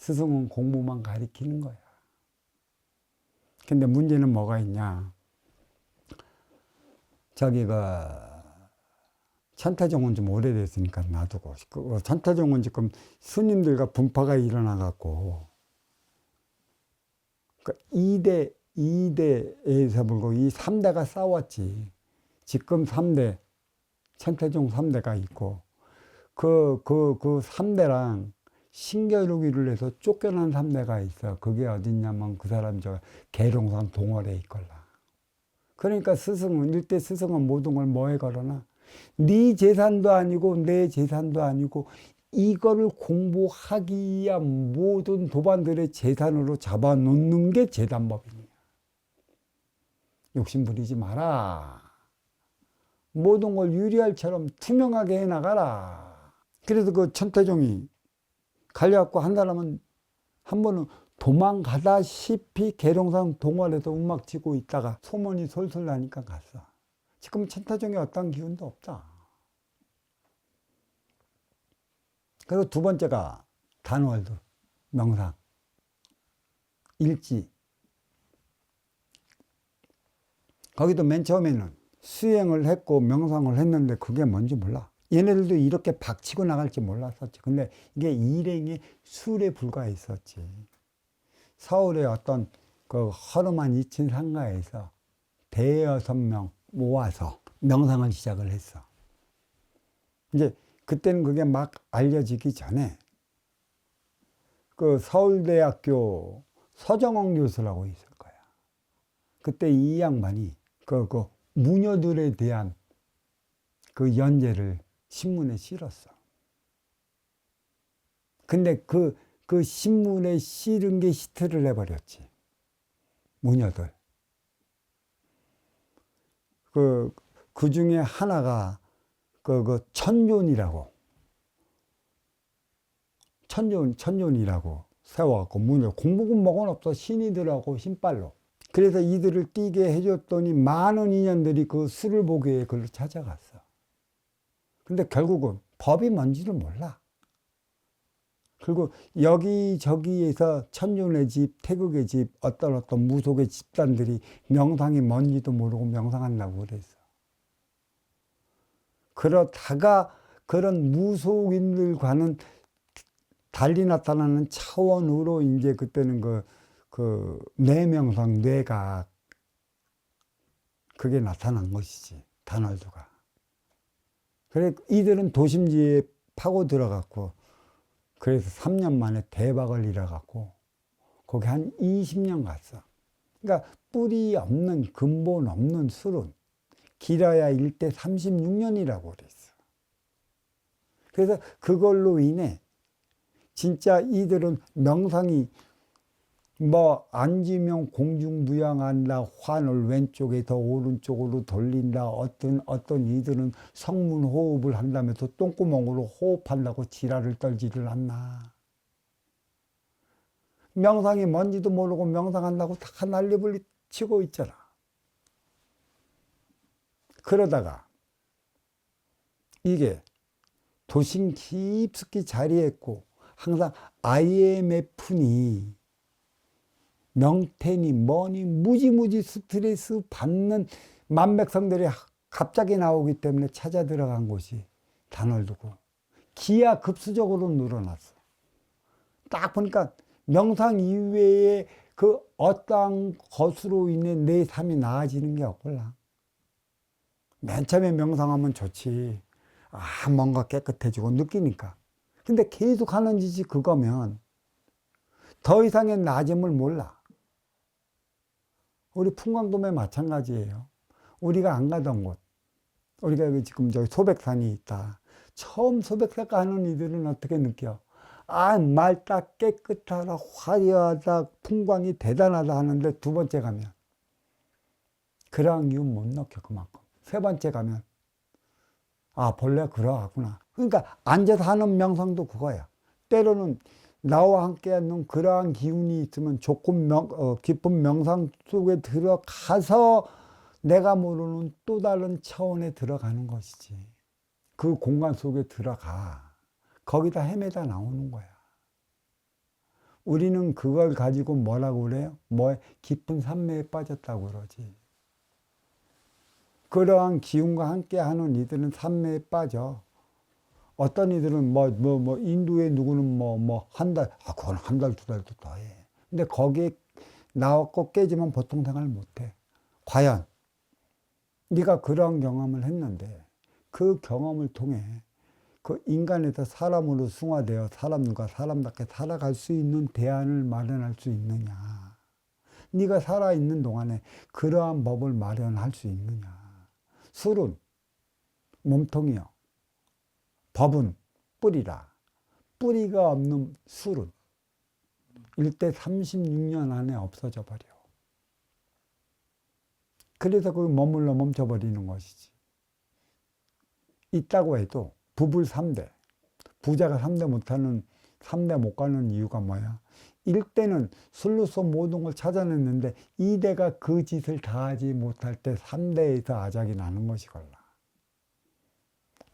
스승은 공부만 가리키는 거야. 근데 문제는 뭐가 있냐. 저기가 천태종은 좀 오래됐으니까 놔두고, 천태종은 지금 스님들과 분파가 일어나갖고, 그러니까 2대에서 불고 이 3대가 싸웠지. 지금 3대, 천태종 3대가 있고, 그 3대랑 신겨루기를 해서 쫓겨난 3대가 있어. 그게 어딨냐면 그 사람 계룡산 동월에 있걸라. 그러니까 스승은, 일대 스승은 모든 걸 뭐에 걸어놔? 네 재산도 아니고 내 재산도 아니고 이거를 공부하기 위한 모든 도반들의 재산으로 잡아놓는 게 재단법이냐. 욕심 부리지 마라. 모든 걸 유리알처럼 투명하게 해나가라. 그래서 그 천태종이 갈려갖고 한 사람은 한 번은 도망가다시피 계룡산 동월에서 음악 치고 있다가 소문이 솔솔 나니까 갔어. 지금 천태종이 어떤 기운도 없다. 그리고 두 번째가 단월도 명상 일지. 거기도 맨 처음에는 수행을 했고 명상을 했는데 그게 뭔지 몰라. 얘네들도 이렇게 박치고 나갈지 몰랐었지. 근데 이게 일행이 술에 불과했었지. 서울의 어떤 그 허름한 2층 상가에서 대여섯 명 모아서 명상을 시작을 했어. 이제 그때는 그게 막 알려지기 전에 그 서울대학교 서정원 교수라고 있을 거야. 그때 이 양반이 그 무녀들에 대한 그 연재를 신문에 실었어. 근데 그 신문에 실은 게 히트를 해버렸지. 무녀들. 그 중에 하나가 천존이라고. 천존이라고 세워갖고 무녀. 공부군목은 없어. 신이들하고 신발로. 그래서 이들을 뛰게 해줬더니 많은 인연들이 그 술을 보기 위해 그걸로 찾아갔어. 근데 결국은 법이 뭔지를 몰라. 그리고 여기저기에서 천존의 집, 태극의 집, 어떤 무속의 집단들이 명상이 뭔지도 모르고 명상한다고 그랬어. 그러다가 그런 무속인들과는 달리 나타나는 차원으로 이제 그때는 뇌명상, 뇌각, 그게 나타난 것이지, 단월도가. 그래, 이들은 도심지에 파고 들어갔고, 그래서 3년 만에 대박을 일어갖고, 거기 한 20년 갔어. 그러니까 뿌리 없는, 근본 없는 술은 길어야 일대 36년이라고 그랬어. 그래서 그걸로 인해 진짜 이들은 명상이 앉으면 공중부양한다, 환을 왼쪽에서 오른쪽으로 돌린다, 어떤 이들은 성문 호흡을 한다면서 똥구멍으로 호흡한다고 지랄을 떨지를 않나. 명상이 뭔지도 모르고 명상한다고 다 난리불리 치고 있잖아. 그러다가 이게 도심 깊숙이 자리했고 항상 IMF니 명태니 뭐니 무지무지 스트레스 받는 만백성들이 갑자기 나오기 때문에 찾아 들어간 곳이 단월도고 기하급수적으로 늘어났어. 딱 보니까 명상 이외에 그 어떠한 것으로 인해 내 삶이 나아지는 게 없걸라. 맨 처음에 명상하면 좋지. 뭔가 깨끗해지고 느끼니까. 근데 계속 하는 짓이 그거면 더 이상의 나아짐을 몰라. 우리 풍광돔에 마찬가지예요. 우리가 안 가던 곳. 우리가 지금 저기 소백산이 있다. 처음 소백산 가는 이들은 어떻게 느껴? 맑다, 깨끗하다, 화려하다, 풍광이 대단하다 하는데 두 번째 가면 그러한 기운 못 느껴, 그만큼. 세 번째 가면 본래 그러하구나. 그러니까 앉아서 하는 명상도 그거야. 때로는 나와 함께 하는 그러한 기운이 있으면 조금 깊은 명상 속에 들어가서 내가 모르는 또 다른 차원에 들어가는 것이지. 그 공간 속에 들어가. 거기다 헤매다 나오는 거야. 우리는 그걸 가지고 뭐라고 그래요? 뭐 깊은 산매에 빠졌다고 그러지. 그러한 기운과 함께 하는 이들은 산매에 빠져. 어떤 이들은 인도에 누구는 한 달, 그건 한 달, 두 달도 더 해. 근데 거기에 나왔고 깨지면 보통 생활 못 해. 과연 네가 그러한 경험을 했는데 그 경험을 통해 그 인간에서 사람으로 승화되어 사람과 사람답게 살아갈 수 있는 대안을 마련할 수 있느냐. 네가 살아있는 동안에 그러한 법을 마련할 수 있느냐. 술은 몸통이요. 법은 뿌리라. 뿌리가 없는 술은 일대 36년 안에 없어져 버려. 그래서 그 머물러 멈춰버리는 것이지. 있다고 해도 부불 3대. 부자가 3대 못하는, 3대 못 가는 이유가 뭐야? 1대는 술로서 모든 걸 찾아냈는데 2대가 그 짓을 다 하지 못할 때 3대에서 아작이 나는 것이걸라.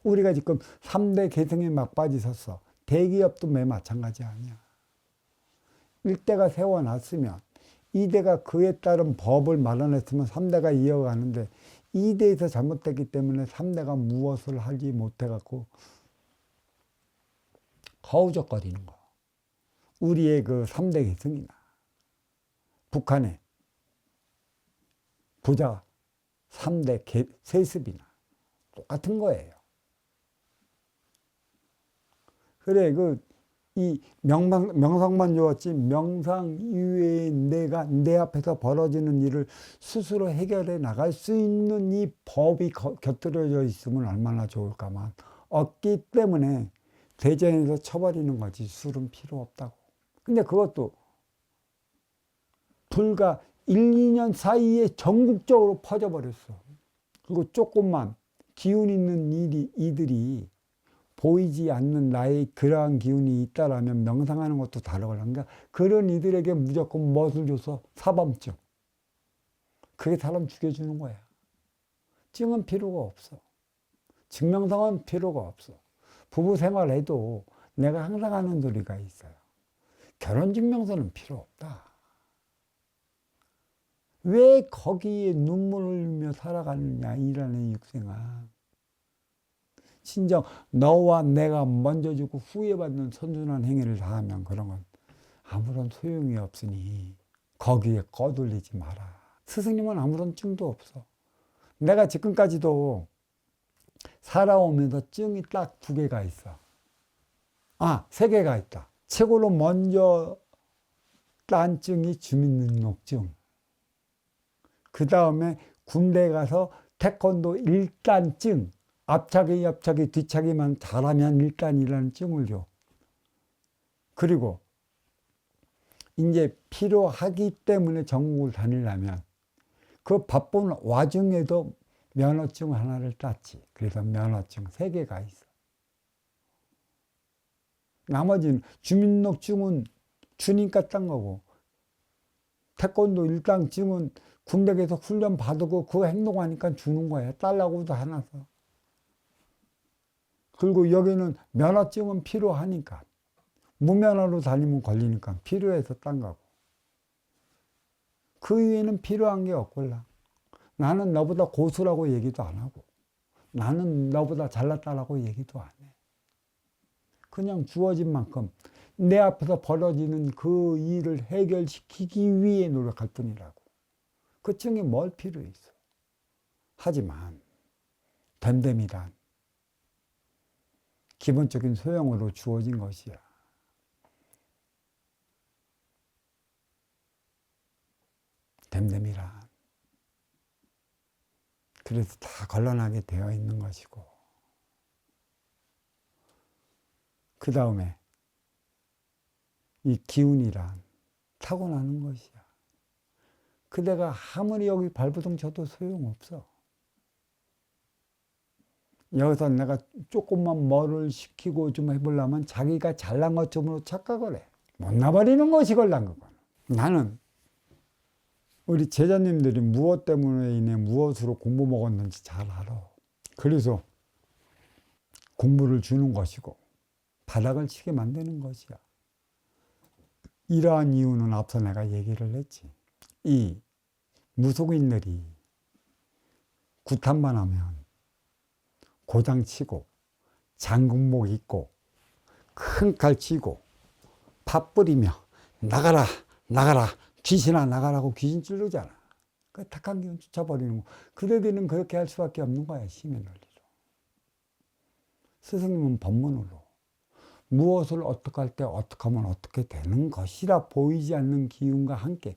우리가 지금 3대 계승에 막 빠지셨어. 대기업도 매 마찬가지 아니야. 1대가 세워놨으면 2대가 그에 따른 법을 마련했으면 3대가 이어가는데 2대에서 잘못됐기 때문에 3대가 무엇을 하지 못해갖고 허우적거리는 거. 우리의 그 3대 계승이나 북한의 부자 3대 세습이나 똑같은 거예요. 그래, 이 명상만 좋았지, 명상 이외에 내 앞에서 벌어지는 일을 스스로 해결해 나갈 수 있는 이 법이 곁들여져 있으면 얼마나 좋을까만 없기 때문에 대전에서 쳐버리는 거지. 술은 필요 없다고. 근데 그것도 불과 1, 2년 사이에 전국적으로 퍼져버렸어. 그리고 조금만 기운 있는 이들이 보이지 않는 나의 그러한 기운이 있다라면 명상하는 것도 다르거든. 그러니까 그런 이들에게 무조건 무엇을 줘서 사범증. 그게 사람 죽여주는 거야. 증은 필요가 없어. 증명상은 필요가 없어. 부부 생활해도 내가 항상 하는 소리가 있어요. 결혼 증명서는 필요 없다. 왜 거기에 눈물을 흘리며 살아가느냐, 이라는 육생아. 진정 너와 내가 먼저 주고 후회받는 선순환 행위를 다하면 그런 건 아무런 소용이 없으니 거기에 거들리지 마라. 스승님은 아무런 증도 없어. 내가 지금까지도 살아오면서 증이 딱 2개가 있어. 3개가 있다. 최고로 먼저 딴 증이 주민등록증. 그 다음에 군대 가서 태권도 1단증. 앞차기 뒤차기만 잘하면 1단이라는 증을 줘. 그리고 이제 필요하기 때문에 전국을 다니려면 그 바쁜 와중에도 면허증 하나를 땄지. 그래서 면허증 3개가 있어. 나머지는 주민등록증은 주니까 딴 거고, 태권도 1단증은 군대 가서 훈련 받고 그거 행동하니까 주는 거야. 딸라고도 하나 써. 그리고 여기는 면허증은 필요하니까. 무면허로 다니면 걸리니까 필요해서 딴 거고. 그 위에는 필요한 게 없걸라. 나는 너보다 고수라고 얘기도 안 하고, 나는 너보다 잘났다라고 얘기도 안 해. 그냥 주어진 만큼 내 앞에서 벌어지는 그 일을 해결시키기 위해 노력할 뿐이라고. 그 증이 뭘 필요 있어. 하지만 됨됨이란 기본적인 소형으로 주어진 것이야. 됨됨이란. 그래서 다 걸러나게 되어 있는 것이고. 그 다음에 이 기운이란 타고나는 것이야. 그대가 아무리 여기 발버둥 쳐도 소용없어. 여기서 내가 조금만 뭐를 시키고 좀 해보려면 자기가 잘난 것쯤으로 착각을 해. 못 나버리는 것이 걸난 거거든. 나는 우리 제자님들이 무엇 때문에 인해 무엇으로 공부 먹었는지 잘 알아. 그래서 공부를 주는 것이고 바닥을 치게 만드는 것이야. 이러한 이유는 앞서 내가 얘기를 했지. 이 무속인들이 구탄만 하면 고장 치고 장군복 입고 큰 칼 쥐고 밥 뿌리며 나가라 나가라 귀신아 나가라고 귀신 찌르잖아. 그 탁한 기운 쫓아버리는 거. 그대들은 그렇게 할 수밖에 없는 거야. 힘의 논리로. 스승님은 법문으로 무엇을 어떻게 할 때 어떻게 하면 어떻게 되는 것이라 보이지 않는 기운과 함께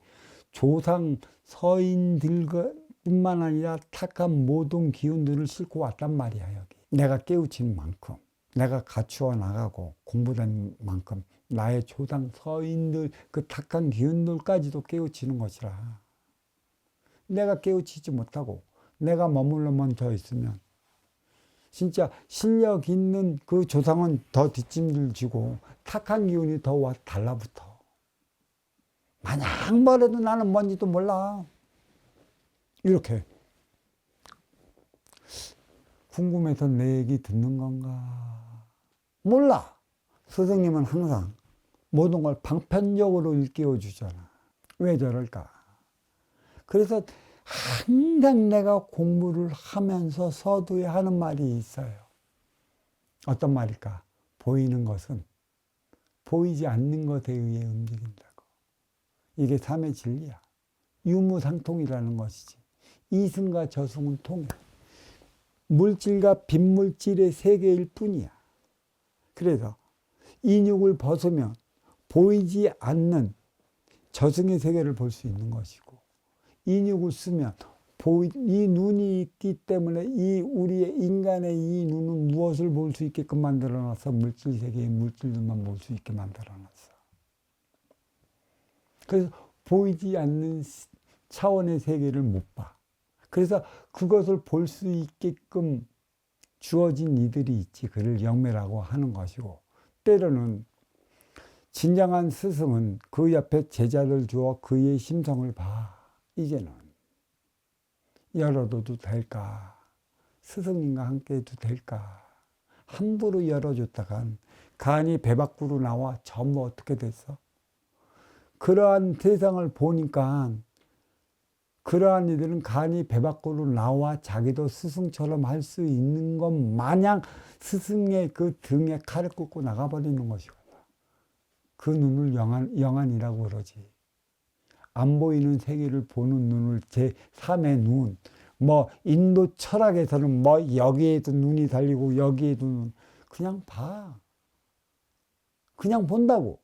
조상 서인들뿐만 아니라 탁한 모든 기운들을 싣고 왔단 말이야. 여기 내가 깨우친 만큼 내가 갖추어 나가고 공부된 만큼 나의 조상 서인들 그 탁한 기운들까지도 깨우치는 것이라. 내가 깨우치지 못하고 내가 머물러만 더 있으면 진짜 실력 있는 그 조상은 더 뒷짐질 지고 탁한 기운이 더 와 달라붙어. 마냥 뭐래도 나는 뭔지도 몰라. 이렇게 궁금해서 내 얘기 듣는 건가? 몰라. 스승님은 항상 모든 걸 방편적으로 일깨워 주잖아. 왜 저럴까? 그래서 항상 내가 공부를 하면서 서두에 하는 말이 있어요. 어떤 말일까? 보이는 것은 보이지 않는 것에 의해 움직인다고. 이게 삼의 진리야. 유무상통이라는 것이지. 이승과 저승은 통해. 물질과 빈물질의 세계일 뿐이야. 그래서 인육을 벗으면 보이지 않는 저승의 세계를 볼 수 있는 것이고, 인육을 쓰면 이 눈이 있기 때문에 이 우리의 인간의 이 눈은 무엇을 볼 수 있게끔 만들어놨어? 물질 세계의 물질들만 볼 수 있게 만들어놨어. 그래서 보이지 않는 차원의 세계를 못 봐. 그래서 그것을 볼 수 있게끔 주어진 이들이 있지. 그를 영매라고 하는 것이고, 때로는 진정한 스승은 그 옆에 제자를 주어 그의 심성을 봐. 이제는 열어둬도 될까? 스승님과 함께 해도 될까? 함부로 열어줬다간 간이 배 밖으로 나와 전부 어떻게 됐어? 그러한 세상을 보니까 그러한 이들은 간이 배 밖으로 나와 자기도 스승처럼 할 수 있는 것 마냥 스승의 그 등에 칼을 꽂고 나가버리는 것이거든. 그 눈을 영안이라고 그러지. 안 보이는 세계를 보는 눈을 제3의 눈. 뭐 인도 철학에서는 뭐 여기에도 눈이 달리고 여기에도 눈. 그냥 봐. 그냥 본다고.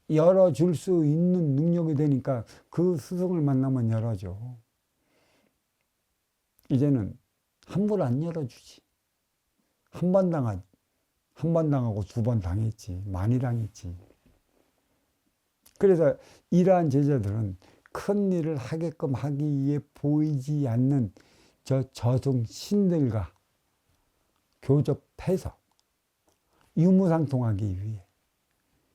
열어줄 수 있는 능력이 되니까 그 스승을 만나면 열어줘. 이제는 함부로 안 열어주지. 한 번 당하고 두 번 당했지. 많이 당했지. 그래서 이러한 제자들은 큰 일을 하게끔 하기 위해 보이지 않는 저승 신들과 교접해서 유무상통하기 위해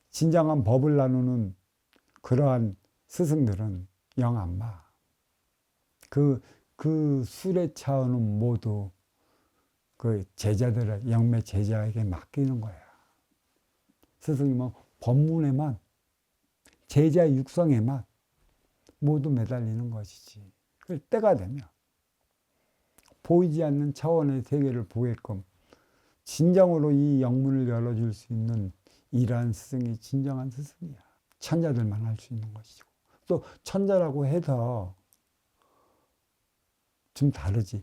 진정한 법을 나누는 그러한 스승들은 영 안 봐. 그 술의 차원은 모두 그 제자들의 영매 제자에게 맡기는 거야. 스승님은 법문에만 제자 육성에만 모두 매달리는 것이지. 그 때가 되면 보이지 않는 차원의 세계를 보게끔 진정으로 이 영문을 열어줄 수 있는 이러한 스승이 진정한 스승이야. 천자들만 할 수 있는 것이고. 또 천자라고 해서 좀 다르지.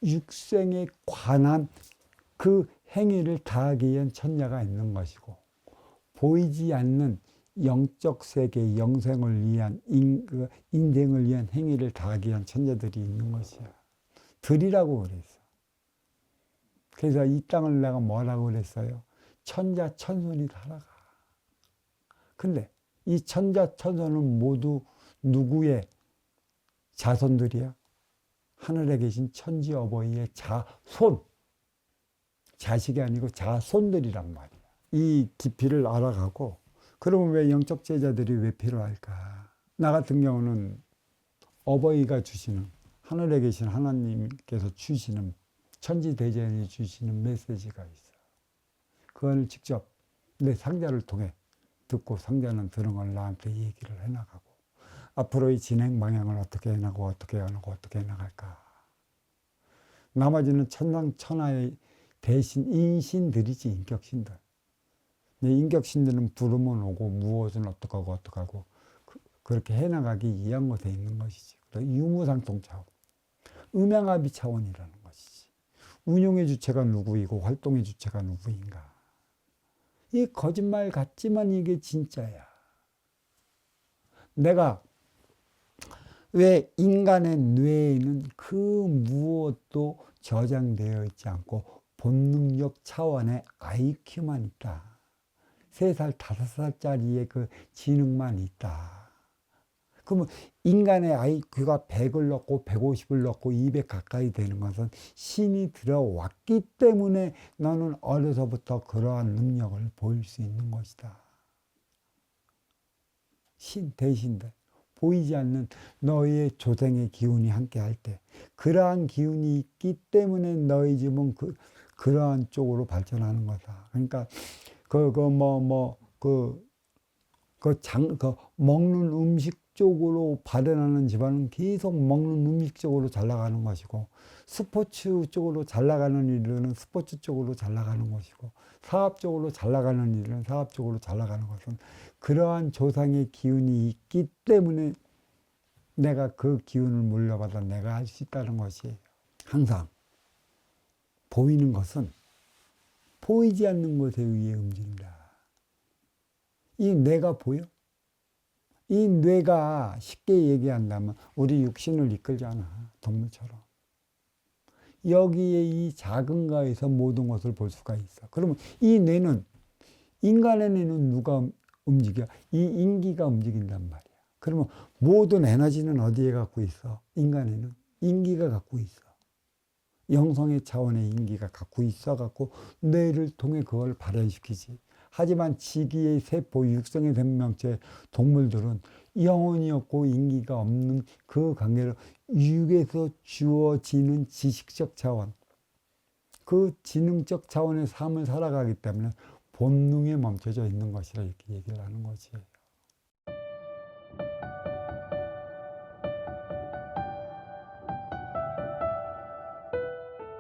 육생에 관한 그 행위를 다하기 위한 천자가 있는 것이고, 보이지 않는 영적 세계, 영생을 위한 인생을 위한 행위를 다하기 위한 천자들이 있는 것이야. 들이라고 그랬어. 그래서 이 땅을 내가 뭐라고 그랬어요? 천자 천손이 살아가. 근데 이 천자 천손은 모두 누구의 자손들이야? 하늘에 계신 천지 어버이의 자손. 자식이 아니고 자손들이란 말이야. 이 깊이를 알아가고, 그러면 왜 영적 제자들이 왜 필요할까? 나 같은 경우는 어버이가 주시는, 하늘에 계신 하나님께서 주시는, 천지대전이 주시는 메시지가 있어. 그걸 직접 내 상자를 통해 듣고 성자는 들은 걸 나한테 얘기를 해나가고 앞으로의 진행 방향을 어떻게 해나가고 어떻게 해나가고 어떻게 해나갈까. 나머지는 천상천하의 대신 인신들이지, 인격신들. 인격신들은 부르면 오고 무엇은 어떡하고 어떡하고 그렇게 해나가기 위한 것에 있는 것이지. 유무상통 차원, 음양합의 차원이라는 것이지. 운용의 주체가 누구이고 활동의 주체가 누구인가. 이 거짓말 같지만 이게 진짜야. 내가 왜 인간의 뇌에는 그 무엇도 저장되어 있지 않고 본능적 차원의 IQ만 있다. 3살, 5살짜리의 그 지능만 있다. 그러면 인간의 IQ가 100을 넣고 150을 넣고 200 가까이 되는 것은 신이 들어왔기 때문에 너는 어려서부터 그러한 능력을 보일 수 있는 것이다. 신 대신들. 보이지 않는 너의 조생의 기운이 함께 할 때 그러한 기운이 있기 때문에 너희 집은 그러한 쪽으로 발전하는 거다. 그러니까 먹는 음식 쪽으로 발현하는 집안은 계속 먹는 음식 쪽으로 잘 나가는 것이고 스포츠 쪽으로 잘 나가는 일은 스포츠 쪽으로 잘 나가는 것이고 사업 쪽으로 잘 나가는 일은 사업 쪽으로 잘 나가는 것은 그러한 조상의 기운이 있기 때문에 내가 그 기운을 물려받아 내가 할 수 있다는 것이 항상 보이는 것은 보이지 않는 것에 의해 움직인다. 이 뇌가 보여? 이 뇌가 쉽게 얘기한다면 우리 육신을 이끌잖아. 동물처럼. 여기에 이 작은 거에서 모든 것을 볼 수가 있어. 그러면 이 뇌는 인간의 뇌는 누가 움직여? 이 인기가 움직인단 말이야. 그러면 모든 에너지는 어디에 갖고 있어? 인간에는 인기가 갖고 있어. 영성의 차원의 인기가 갖고 있어 갖고 뇌를 통해 그걸 발현시키지. 하지만 지기의 세포, 육성의 생명체 동물들은 영혼이 없고 인기가 없는 그 관계를 육에서 주어지는 지식적 차원, 그 지능적 차원의 삶을 살아가기 때문에 본능에 멈춰져 있는 것이라 이렇게 얘기를 하는 거지.